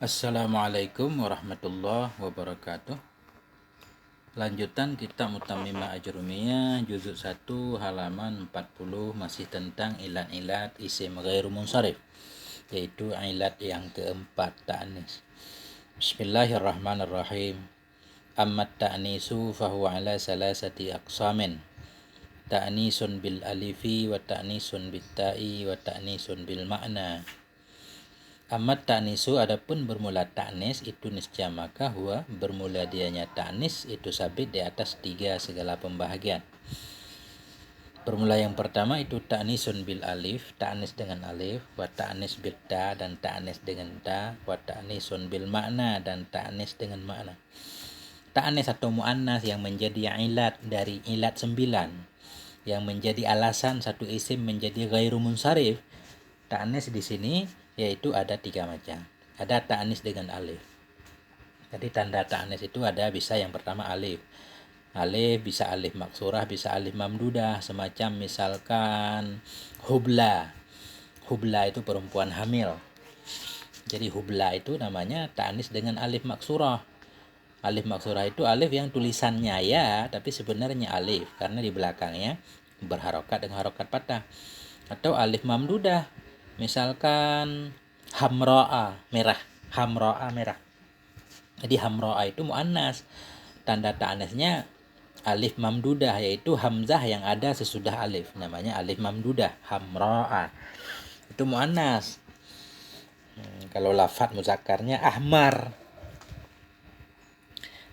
Assalamualaikum warahmatullahi wabarakatuh. Lanjutan kitab Mutammimah Ajrumiyah juzuk 1 halaman 40 masih tentang ilat-ilat isim ghairu munsharif, yaitu ilat yang keempat, ta'nis. Bismillahirrahmanirrahim. Amma ta'nisu fahuwa ala salasati aqsamin. Ta'nisun bil alifi wa ta'nisun bit ta'i wa ta'nisun bil ma'na. Amat ta'nisu, adapun bermula ta'nis itu niscaya maka huwa bermula dianya ta'nis itu sabit di atas 3 segala pembahagian. Bermula yang pertama itu ta'nisun bil alif, ta'nis dengan alif, wa ta'nis bil ta, dan ta'nis dengan ta, wa ta'nisun bil makna, dan ta'nis dengan makna. Ta'nis atau mu'annas yang menjadi ilat dari ilat 9, yang menjadi alasan satu isim menjadi ghairu munsharif. Ta'nis di sini yaitu ada 3 macam. Ada ta'nis dengan alif. Jadi tanda ta'nis itu ada, bisa yang pertama alif. Alif bisa alif maksurah, bisa alif mamdudah, semacam misalkan hubla. Hubla itu perempuan hamil. Jadi hubla itu namanya ta'nis dengan alif maksurah. Alif maksurah itu alif yang tulisannya ya, tapi sebenarnya alif karena di belakangnya berharokat dengan harokat patah. Atau alif mamdudah, misalkan hamro'a, merah. Hamro'a, merah. Jadi hamro'a itu mu'annas. Tanda ta'nisnya alif mamdudah, yaitu hamzah yang ada sesudah alif. Namanya alif mamdudah, hamro'a. Itu mu'annas. Kalau lafadz muzakarnya ahmar.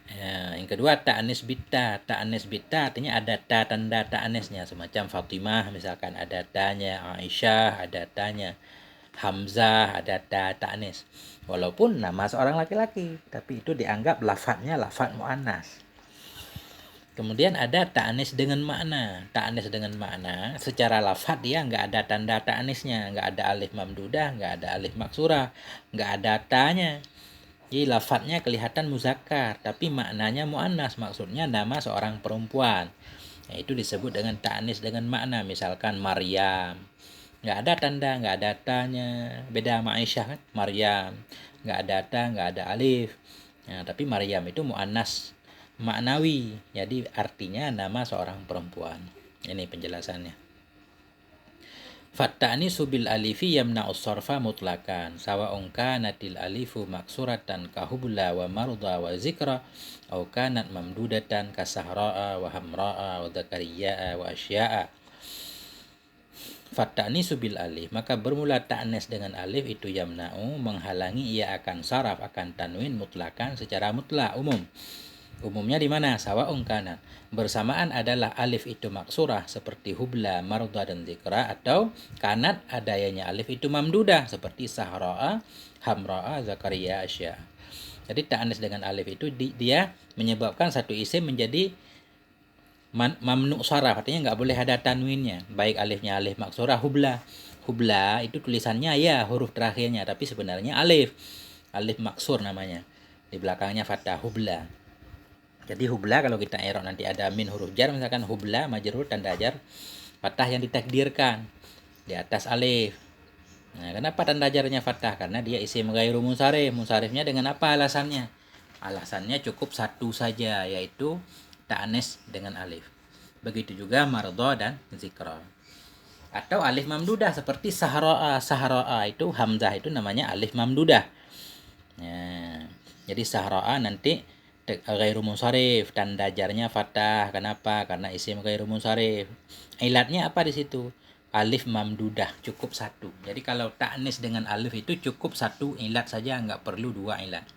Ya, yang kedua ta'nis bitta. Ta'nis bitta artinya ada ta, tanda ta'nisnya, semacam Fatimah misalkan ada tanya, Aisyah ada tanya, Hamzah ada ta ta'nis. Walaupun nama seorang laki-laki, tapi itu dianggap lafadznya lafadz muannas. Kemudian ada ta'nis dengan makna. Ta'nis dengan makna secara lafadz dia nggak ada tanda ta'nisnya, nggak ada alif mamdudah, nggak ada alif maksurah, nggak ada tanya. Jadi lafadznya kelihatan muzakkar, tapi maknanya mu'annas, maksudnya nama seorang perempuan. Nah, itu disebut dengan ta'nis dengan makna, misalkan Maryam. Nggak ada tanda, nggak ada tanya. Beda sama Aisyah kan, Maryam. Nggak ada ta, nggak ada alif. Nah, tapi Maryam itu mu'annas maknawi, jadi artinya nama seorang perempuan. Ini penjelasannya. Fatta'nisu bil alifi yamna'us sarfa mutlakan sawa'un kanatil alifu maksuratan kahubla wa marda wa zikra aw kanat mamdudatan kasahra'a wa hamra'a wa zakariya'a wa asya'a. Fatta'nisu bil alif, maka bermula ta'nis dengan alif itu yamna'u, menghalangi ia akan saraf, akan tanwin mutlakan secara mutlak, umum. Umumnya di mana? Sawa'un kanat, bersamaan adalah alif itu maksurah seperti hubla, marda, dan zikra, atau kanat adanya alif itu mamdudah seperti sahra'a, hamra'a, zakaria, asya. Jadi ta'anis dengan alif itu dia menyebabkan satu isim menjadi mamnu saraf, artinya nggak boleh ada tanwinnya, baik alifnya alif maksurah. Hubla itu tulisannya ya huruf terakhirnya, tapi sebenarnya alif maksur namanya, di belakangnya fathah, hubla. Jadi hubla kalau kita i'rab nanti ada min huruf jar, misalkan hubla majrur tanda jar fathah yang ditakdirkan di atas alif. Nah, kenapa tanda jarnya fathah? Karena dia isim ghairu munsharif. Munsharifnya dengan apa alasannya? Alasannya cukup satu saja, yaitu ta'nis dengan alif. Begitu juga mardo dan zikra. Atau alif mamdudah seperti sahra'a. Sahra'a itu hamzah itu namanya alif mamdudah. Nah, jadi sahra'a nanti ghairu munsharif, tanda jarnya fathah. Kenapa? Karena isim ghairu munsharif. Ilatnya apa di situ? Alif mamdudah, cukup satu. Jadi kalau ta'nis dengan alif itu cukup satu ilat saja, nggak perlu dua ilat.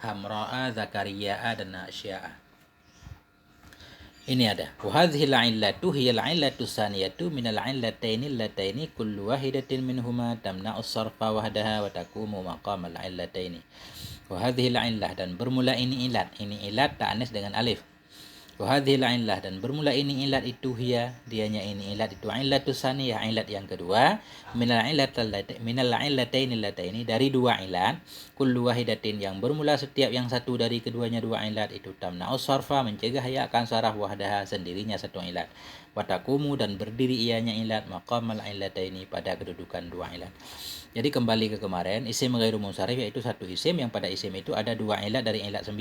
Hamra'a, zakariya'a, dan asya'a. Ini ada. Wa hadhihi al-'illatu hiya al-'illatu tsaniyatu min al-'illataini allataini kullu wahidatin minhuma tamna'u as-sarfa wahdaha wa taqumu maqam al-'illataini. Wa hadhihi al-'illah, dan bermula ini ilat. Ini ilat ta'nis dengan alif. Wa hadhihi al-'illah, dan bermula ini ilat itu hiya, dianya ini ilat itu 'illatu tsaniyah, ilat yang kedua, min al-'illataini allataini, dari dua ilat, kullu wahidatin, yang bermula setiap yang satu dari keduanya dua ilat itu tamna'us sarfa, mencegah ya akan saraf, wahdaha, sendirinya satu ilat. Watakumu dan berdiri ianya ilat maqamal illataini pada kedudukan dua ilat. Jadi kembali ke kemarin, isim ghairu munsharif yaitu satu isim yang pada isim itu ada dua ilat dari ilat 9.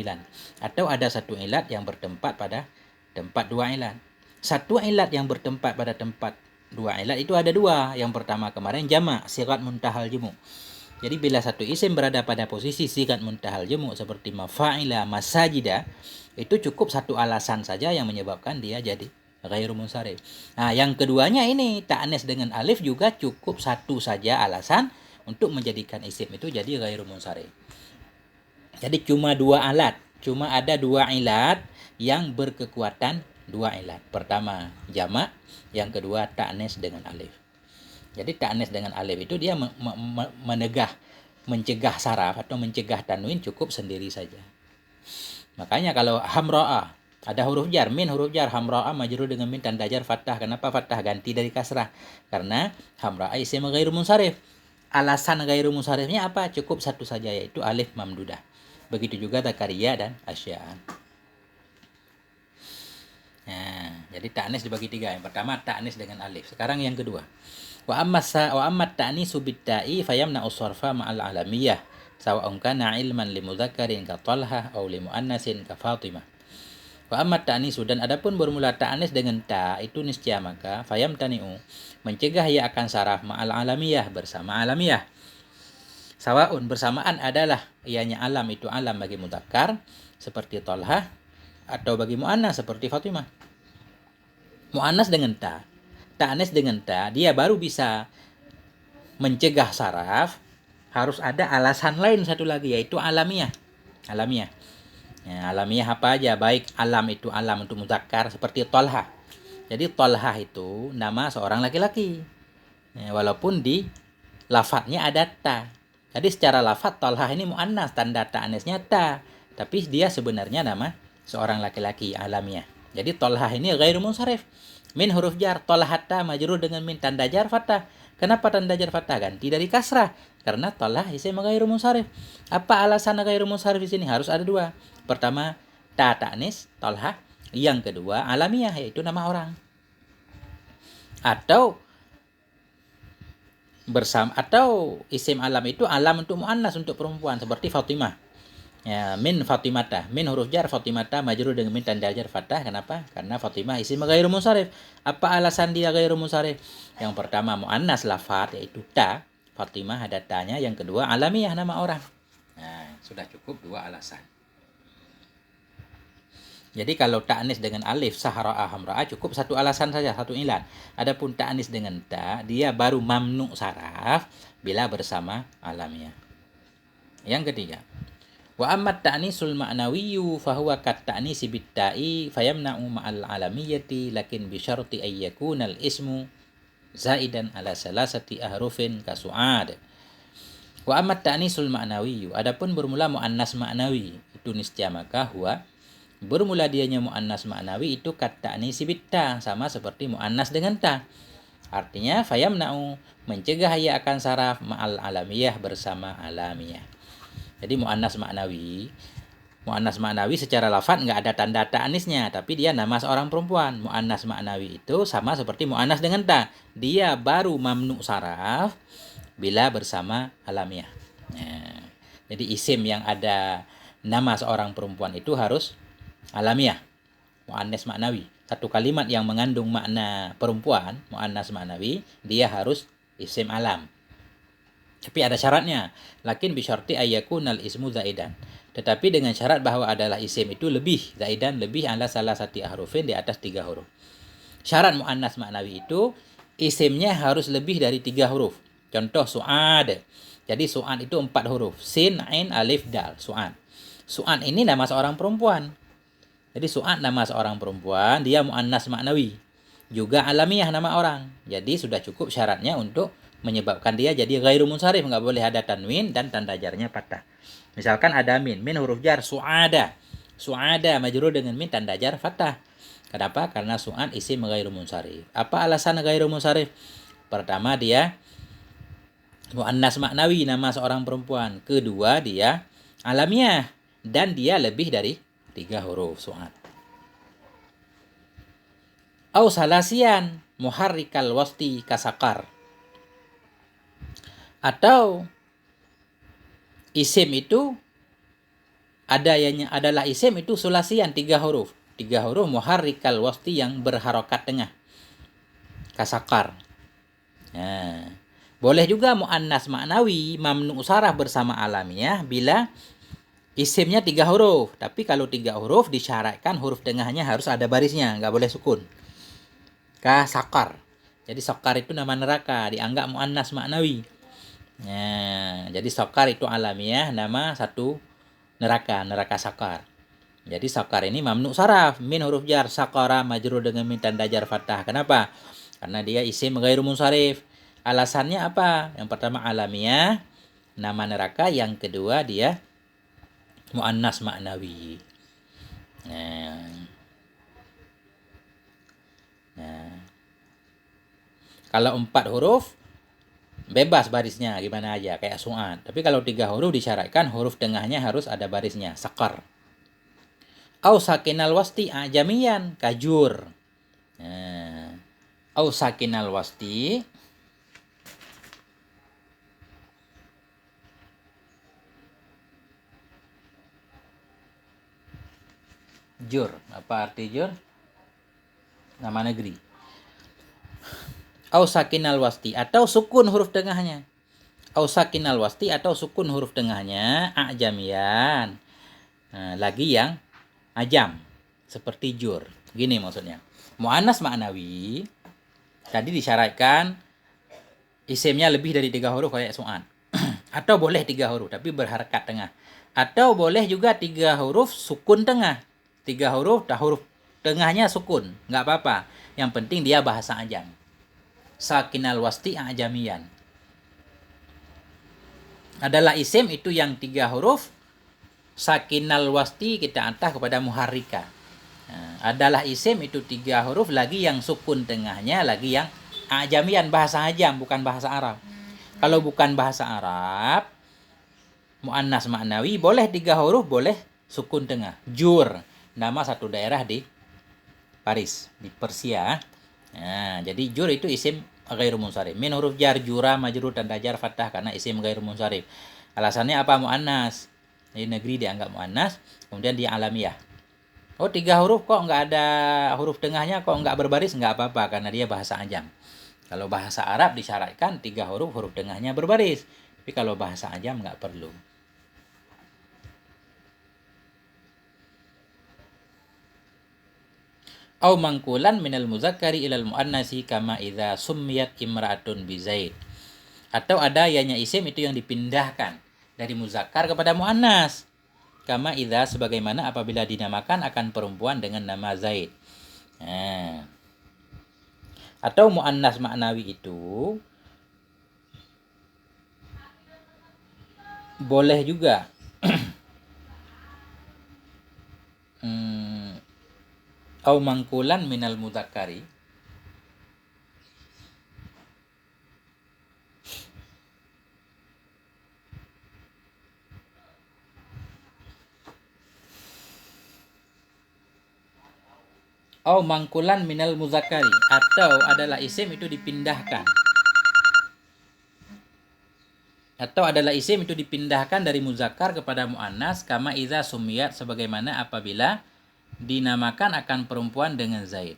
Atau ada satu ilat yang bertempat pada tempat dua ilat. Satu ilat yang bertempat pada tempat dua ilat itu ada dua. Yang pertama kemarin jamak, sigat muntahal jumu. Jadi bila satu isim berada pada posisi sigat muntahal jumu seperti mafa'ila, masajida, itu cukup satu alasan saja yang menyebabkan dia jadi ghairu munsharif. Nah, yang keduanya ini ta'anis dengan alif juga cukup satu saja alasan untuk menjadikan isim itu jadi ghairu munsharif. Jadi cuma dua alat, cuma ada dua ilat yang berkekuatan dua ilat. Pertama jamak, yang kedua ta'anis dengan alif. Jadi ta'anis dengan alif itu dia mencegah saraf atau mencegah tanwin cukup sendiri saja. Makanya kalau hamra'a ada huruf jar, min huruf jar, hamra'a majrur dengan min tanda jar fathah. Kenapa fathah? Ganti dari kasrah. Karena hamra'a isim ghairu munsharif. Alasan ghairu munsharifnya apa? Cukup satu saja, yaitu alif mamdudah. Begitu juga Zakaria dan Asya'an. Nah, jadi ta'anis dibagi tiga. Yang pertama ta'anis dengan alif. Sekarang yang kedua. Wa amma ta'nisu bit-ta'i fayamna'u sarfa ma'al alamiyah. Sawa'un kana ilman li mudzakkarin ka Talha aw li muannasin ka Fatimah. Wa amma ta'nisu dan adapun bermula ta'anis dengan ta itu niscaya maka fayam tani'u mencegah ia akan saraf ma'al alamiyah bersama alamiyah. Sawaun bersamaan adalah ianya alam itu alam bagi mudzakkar seperti Talha atau bagi muannas seperti Fatimah. Muannas dengan ta, ta'anis dengan ta, dia baru bisa mencegah saraf, harus ada alasan lain satu lagi yaitu alamiah. Alamiah. Ya, alamiah apa aja? Baik alam itu alam untuk mudzakkar seperti Talha. Jadi Talha itu nama seorang laki-laki. Ya, walaupun di lafadznya ada ta. Jadi secara lafadz Talha ini muannas, tanda ta'anisnya ta. Tapi dia sebenarnya nama seorang laki-laki alamiah. Jadi Talha ini ghairu munsharif. Min huruf jar, Talhatta majrur dengan min tanda jar fathah. Kenapa tanda jar fathah? Ganti dari kasrah. Karena Talha isim ghairu munsharif. Apa alasan ghairu munsharif di sini? Harus ada dua. Pertama, ta ta'nis, Talha. Yang kedua, alamiah, yaitu nama orang. Atau isim alam itu alam untuk muannas, untuk perempuan seperti Fatimah. Ya, min Fatimata, min huruf jar Fatimata majrur dengan min tanda jar fathah. Kenapa? Karena Fatimah isim ghairu munsharif. Apa alasan dia ghairu munsharif? Yang pertama muannas lafaz yaitu ta, Fatimah ada tanya. Yang kedua alamiah, nama orang. Nah, sudah cukup dua alasan. Jadi kalau ta'anis dengan alif sahra'a hamra'a cukup satu alasan saja, satu ilat. Adapun ta'anis dengan ta, dia baru mamnu saraf bila bersama alamiah. Yang ketiga, wa amma ta'nisul ma'nawiyyu fahuwa kat ta'nisi bit ta'i fayamna'u ma'al alamiyati lakin bi syarti ay yakuna al ismu zaidan ala salasati ahrufin ka su'ad. Wa amma ta'nisul ma'nawiyyu, adapun bermula muannas ma'nawi itu niscaya maka huwa bermula dianya muannas ma'nawi itu kat ta'nisi bit ta, sama seperti muannas dengan ta. Artinya fayamna'u mencegah ia akan saraf ma'al alamiyah bersama alamiah. Jadi muannas ma'nawi secara lafaz nggak ada tanda ta'anisnya, tapi dia nama seorang perempuan. Muannas ma'nawi itu sama seperti muannas dengan ta, dia baru mamnu saraf bila bersama alamiah. Nah, jadi isim yang ada nama seorang perempuan itu harus alamiah, muannas ma'nawi. Satu kalimat yang mengandung makna perempuan, muannas ma'nawi, dia harus isim alam. Tapi ada syaratnya. Lakin bisyarti ayyakunal ismu zaidan. Tetapi dengan syarat bahwa adalah isim itu lebih zaidan, lebih ala salah satu ahrufin, di atas 3 huruf. Syarat muannas ma'nawi itu isimnya harus lebih dari 3 huruf. Contoh su'ad. Jadi su'ad itu 4 huruf. Sin, ain, alif, dal. Su'ad. Su'ad ini nama seorang perempuan. Jadi su'ad nama seorang perempuan, dia muannas ma'nawi. Juga alamiah nama orang. Jadi sudah cukup syaratnya untuk menyebabkan dia jadi ghairu munsharif, enggak boleh ada tanwin dan tanda jarnya patah. Misalkan ada min huruf jar su'ada. Su'ada majrur dengan min tanda jar fathah. Kenapa? Karena su'ad isim ghairu munsharif. Apa alasan ghairu munsharif? Pertama, dia muannas ma'nawi, nama seorang perempuan. Kedua, dia alamiah dan dia lebih dari 3 huruf su'ad. Au salasian muharrikal wasti kasakar. Atau isim itu adalah isim itu sulasian 3 huruf. 3 huruf muharrikal wasti yang berharokat tengah. Kasakar. Nah, boleh juga muannas ma'nawi mamnu saraf bersama alamiah bila isimnya 3 huruf. Tapi kalau 3 huruf disyaratkan huruf tengahnya harus ada barisnya, nggak boleh sukun. Kasakar. Jadi sakar itu nama neraka, dianggap muannas ma'nawi. Nah, jadi sakar itu alamiah nama satu neraka sakar. Jadi sakar ini mamnu saraf, min huruf jar, sakara majrur dengan min tanda jar fathah. Kenapa? Karena dia isim ghairu munsharif. Alasannya apa? Yang pertama alamiah, nama neraka. Yang kedua dia muannas ma'nawi. Nah, kalau 4 huruf bebas barisnya gimana aja kayak su'ad. Tapi kalau 3 huruf disyaratkan huruf tengahnya harus ada barisnya, sakar. Au sakinal wasti ajamian kajur. Nah, au sakinal wasti jur. Apa arti jur? Nama negeri. Au sakinal wasti atau sukun huruf tengahnya. Au sakinal wasti atau sukun huruf tengahnya ajamian. Nah, lagi yang ajam seperti jur. Gini maksudnya. Muannas ma'nawi tadi disyaratkan isimnya lebih dari 3 huruf kayak su'an. Atau boleh 3 huruf tapi berharakat tengah. Atau boleh juga 3 huruf sukun tengah. 3 huruf, huruf tengahnya sukun. Nggak apa-apa. Yang penting dia bahasa ajam. Sakinal wasti ajamian. Adalah isim itu yang 3 huruf. Sakinal wasti kita antah kepada muharrika. Nah, adalah isim itu 3 huruf lagi yang sukun tengahnya lagi yang ajamian, bahasa ajam bukan bahasa Arab. Kalau bukan bahasa Arab muannas ma'nawi boleh 3 huruf, boleh sukun tengah. Jur, nama satu daerah di Paris, di Persia. Nah, jadi jur itu isim ghairu munsharif. Min huruf jar, jura, majrur, tanda jar fathah karena isim ghairu munsharif. Alasannya apa? Muannas. Jadi negeri dianggap muannas, kemudian dia alamiah. Oh 3 huruf kok nggak ada huruf tengahnya, kok nggak berbaris, nggak apa-apa karena dia bahasa ajam. Kalau bahasa Arab disyaratkan 3 huruf, huruf tengahnya berbaris. Tapi kalau bahasa ajam nggak perlu. Au mangkulan minal muzakkari ilal muannasi kama idza summiyat imra'atun bi Zaid. Atau ada ianya isim itu yang dipindahkan dari muzakkar kepada muannas. Kama idza sebagaimana apabila dinamakan akan perempuan dengan nama Zaid. Nah. Atau muannas ma'nawi itu boleh juga au mangkulan minal mudzakkari au mangkulan minal muzakkari atau adalah isim itu dipindahkan dari muzakkar kepada muannas kama idza sumiyat sebagaimana apabila dinamakan akan perempuan dengan Zaid.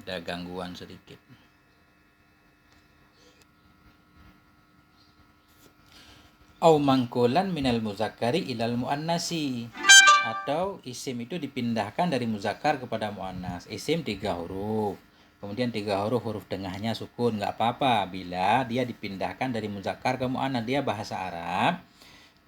Ada gangguan sedikit. Au mangkulan minal muzakkari ilal muannasi. Atau isim itu dipindahkan dari muzakkar kepada muannas. Isim 3 huruf. Kemudian 3 huruf, huruf tengahnya sukun. Nggak apa-apa bila dia dipindahkan dari muzakkar ke muannas. Dia bahasa Arab.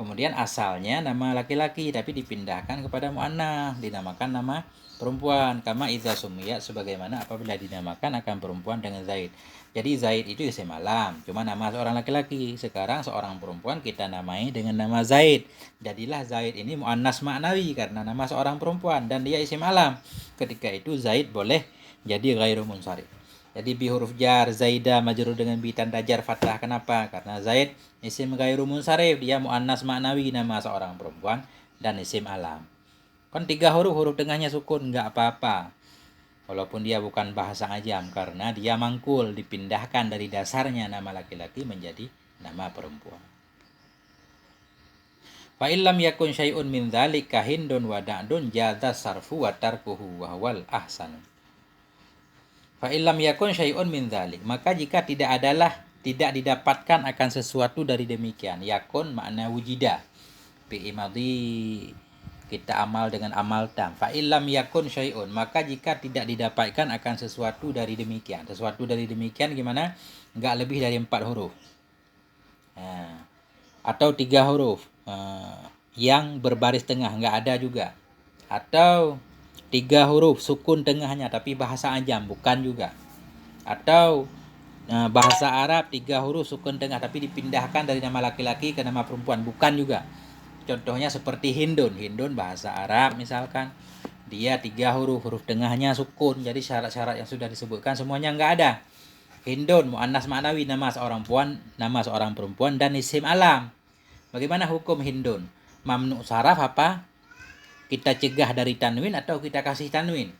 Kemudian asalnya nama laki-laki tapi dipindahkan kepada muannas, dinamakan nama perempuan. Kama idza sumiyat sebagaimana apabila dinamakan akan perempuan dengan Zaid. Jadi Zaid itu isim alam, cuma nama seorang laki-laki. Sekarang seorang perempuan kita namai dengan nama Zaid. Jadilah Zaid ini muannas ma'nawi karena nama seorang perempuan dan dia isim alam. Ketika itu Zaid boleh jadi ghairu munsharif. Jadi bi huruf jar, Zaida majrur dengan bi tanda jar fathah. Kenapa? Karena Zaid isim ghairu munsharif, dia muannas ma'nawi nama seorang perempuan dan isim alam. Kan 3 huruf, huruf tengahnya sukun, nggak apa-apa. Walaupun dia bukan bahasa ajam, karena dia mangkul, dipindahkan dari dasarnya nama laki-laki menjadi nama perempuan. Fa illam yakun syai'un min dzalika hindun wa da'dun jaza sarfu wa tarkuhu wa huwal ahsan. Fa illam yakun syai'un min dzalik, maka jika tidak didapatkan akan sesuatu dari demikian. Yakun makna wujida. Fi'il madhi kita amal dengan amal tam. Fa illam yakun syai'un, maka jika tidak didapatkan akan sesuatu dari demikian. Sesuatu dari demikian gimana? Enggak lebih dari 4 huruf. Atau 3 huruf. Yang berbaris tengah enggak ada juga. Atau 3 huruf sukun tengahnya tapi bahasa ajam bukan juga. Atau bahasa Arab 3 huruf sukun tengah tapi dipindahkan dari nama laki-laki ke nama perempuan bukan juga. Contohnya seperti hindun. Hindun bahasa Arab misalkan. Dia 3 huruf, huruf tengahnya sukun. Jadi syarat-syarat yang sudah disebutkan semuanya enggak ada. Hindun, mu'annas ma'nawi, nama seorang perempuan dan isim alam. Bagaimana hukum hindun? Mamnu saraf apa? Kita cegah dari tanwin atau kita kasih tanwin?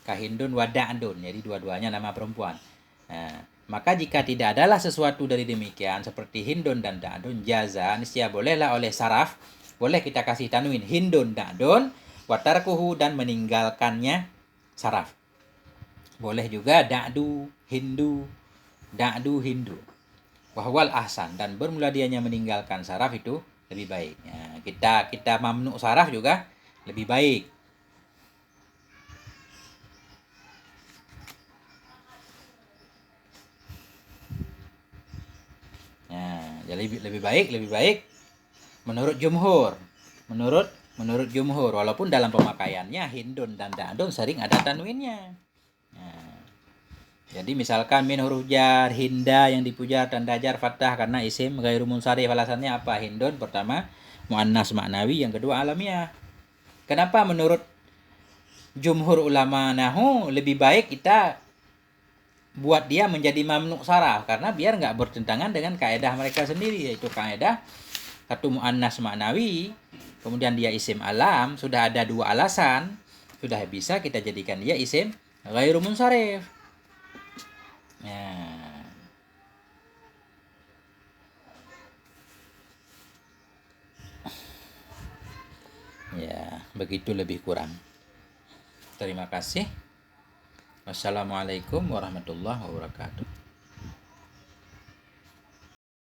Kahindun wa da'dun. Jadi dua-duanya nama perempuan. Maka jika tidak adalah sesuatu dari demikian seperti hindun dan da'dun, jaza, niscaya bolehlah oleh saraf, boleh kita kasih tanwin hindun da'dun wa tarkuhu dan meninggalkannya saraf. Boleh juga da'du hindu, da'du hindu. Wahwal ahsan, dan bermula dianya meninggalkan saraf itu lebih baik. Kita mamnu saraf juga lebih baik. Jadi lebih baik menurut jumhur. Menurut jumhur, walaupun dalam pemakaiannya hindun dan da'dun sering ada tanwinnya. Jadi misalkan min huruf jar, hinda yang dipujar tanda jar fathah karena isim ghairu munsharif. Alasannya apa? Hindun pertama muannas maknawi, yang kedua alamiah. Kenapa menurut jumhur ulama nahu lebih baik kita buat dia menjadi mamnu saraf? Karena biar nggak bertentangan dengan kaidah mereka sendiri, yaitu kaidah satu muannas maknawi, kemudian dia isim alam, sudah ada 2 alasan, sudah bisa kita jadikan dia isim ghairu munsharif. Ya, begitu lebih kurang. Terima kasih. Wassalamualaikum warahmatullahi wabarakatuh.